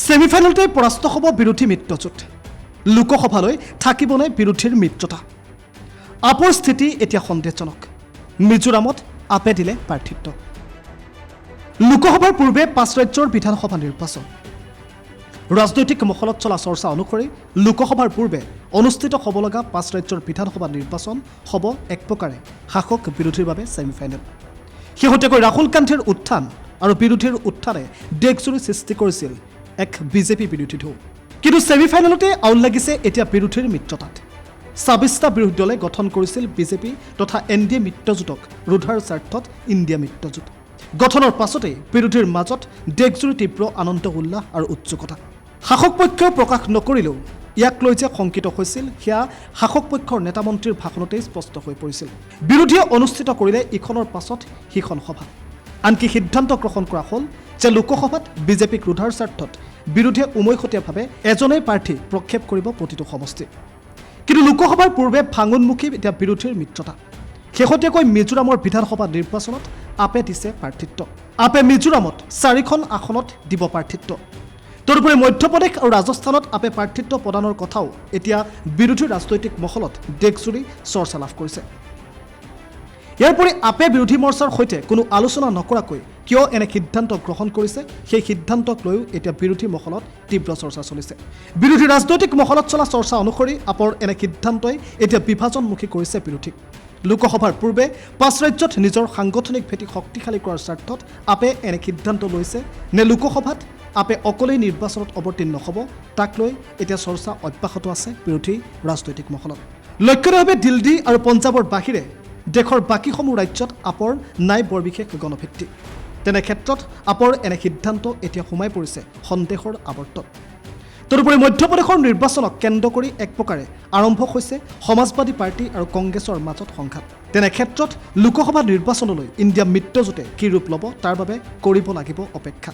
সেমিফাইনেলতে পৰাস্ত হ'ব বিৰোধী মিত্ৰজোঁট লোকসভালৈ থাকিবনে বিৰোধীৰ মিত্ৰতা আপৰ স্থিতি এতিয়া সন্দেহজনক মিজোৰামত আপে দিলে প্ৰাৰ্থিত্ব লোকসভাৰ পূৰ্বে 5 ৰাজ্যৰ বিধানসভা নিৰ্বাচন ৰাজনৈতিক মহলত চলা চৰ্চা অনুসৰি লোকসভাৰ পূৰ্বে অনুষ্ঠিত হ'ব লগা 5 ৰাজ্যৰ বিধানসভা নিৰ্বাচন হ'ব এক প্ৰকাৰে শাসক বিৰোধীৰ বাবে সেমিফাইনেল শেহতীয়াকৈ ৰাহুল গান্ধীৰ উত্থান আৰু বিৰোধীৰ উত্থানে দেশজুৰি সৃষ্টি কৰিছিল এক বিজেপি বিৰোধী ঢৌ কিন্তু সেমিফাইনেলতে আউল লাগিছে এতিয়া বিৰোধীৰ মিত্ৰতাত ২৬টা বিৰোধী দলে গঠন কৰিছিল বিজেপি তথা এনডিএ মিত্ৰজোঁটক ৰোধাৰ স্বাৰ্থত ইণ্ডিয়া মিত্ৰজোঁট গঠনৰ পাছতে বিৰোধীৰ মাজত দেশজুৰি তীব্ৰ আনন্দ উল্লাস আৰু উৎসুকতা শাসক পক্ষই প্ৰকাশ নকৰিলেও ইয়াক লৈ যে শংকিত হৈছিল সেয়া শাসক পক্ষৰ নেতা মন্ত্ৰীৰ ভাষণতেই স্পষ্ট হৈ পৰিছিল বিৰোধীয়ে অনুষ্ঠিত কৰিলে ইখনৰ পাছত সিখন সভা আনকি সিদ্ধান্ত গ্ৰহণ কৰা হ'ল যে লোকসভাত বিজেপিক ৰোধাৰ স্বাৰ্থত বিৰোধীয়ে উমৈহতীয়াভাৱে এজনেই প্ৰাৰ্থী প্ৰক্ষেপ কৰিব প্ৰতিটো সমষ্টি কিন্তু লোকসভাৰ পূৰ্বে ভাঙোনমুখী এতিয়া বিৰোধীৰ মিত্ৰতা শেহতীয়াকৈ মিজোৰামৰ বিধানসভা নিৰ্বাচনত আপে দিছে প্ৰাৰ্থিত্ব আপে মিজোৰামত 4খন আসনত দিব প্ৰাৰ্থিত্ব তদুপৰি মধ্যপ্ৰদেশ আৰু ৰাজস্থানত আপে প্ৰাৰ্থিত্ব প্ৰদানৰ কথাও এতিয়া বিৰোধী ৰাজনৈতিক মহলত দেশজুৰি চৰ্চা লাভ কৰিছে ইয়াৰ পৰি আপে বিৰোধী মৰ্চাৰ সৈতে কোনো আলোচনা নকৰাকৈ কিয় এনে সিদ্ধান্ত গ্ৰহণ কৰিছে সেই সিদ্ধান্তক লৈও এতিয়া বিৰোধী মহলত তীব্ৰ চৰ্চা চলিছে বিৰোধী ৰাজনৈতিক মহলত চলা চৰ্চা অনুসৰি আপৰ এনে সিদ্ধান্তই এতিয়া বিভাজনমুখী কৰিছে বিৰোধীক লোকসভাৰ পূৰ্বে 5 ৰাজ্যত নিজৰ সাংগঠনিক ভেটি শক্তিশালী কৰাৰ স্বাৰ্থত আপে এনে সিদ্ধান্ত লৈছে নে লোকসভাত আপে অকলেই নিৰ্বাচনত অৱতীৰ্ণ হ'ব তাক লৈ এতিয়া চৰ্চা অব্যাহত আছে বিৰোধী ৰাজনৈতিক মহলত লক্ষ্যভাৱে দিল্লী আৰু পঞ্জাৱৰ বাহিৰে দেশৰ বাকীসমূহ ৰাজ্যত আপৰ নাই বৰ বিশেষ গণভিত্তি তেনে ক্ষেত্ৰত আপৰ এনে সিদ্ধান্ত এতিয়া সোমাই পৰিছে সন্দেহৰ আৱৰ্তত তদুপৰি মধ্যপ্ৰদেশৰ নিৰ্বাচনক কেন্দ্ৰ কৰি এক প্ৰকাৰে আৰম্ভ হৈছে সমাজবাদী পাৰ্টি আৰু কংগ্ৰেছৰ মাজত সংঘাত তেনে ক্ষেত্ৰত লোকসভা নিৰ্বাচনলৈ ইণ্ডিয়া মিত্ৰজোঁটে কি ৰূপ ল'ব তাৰ বাবে কৰিব লাগিব অপেক্ষা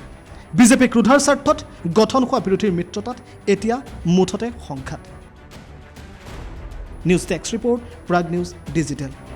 বিজেপিক ৰোধাৰ স্বাৰ্থত গঠন হোৱা বিৰোধীৰ মিত্ৰতাত এতিয়া মুঠতে সংঘাত news desk report Prag news digital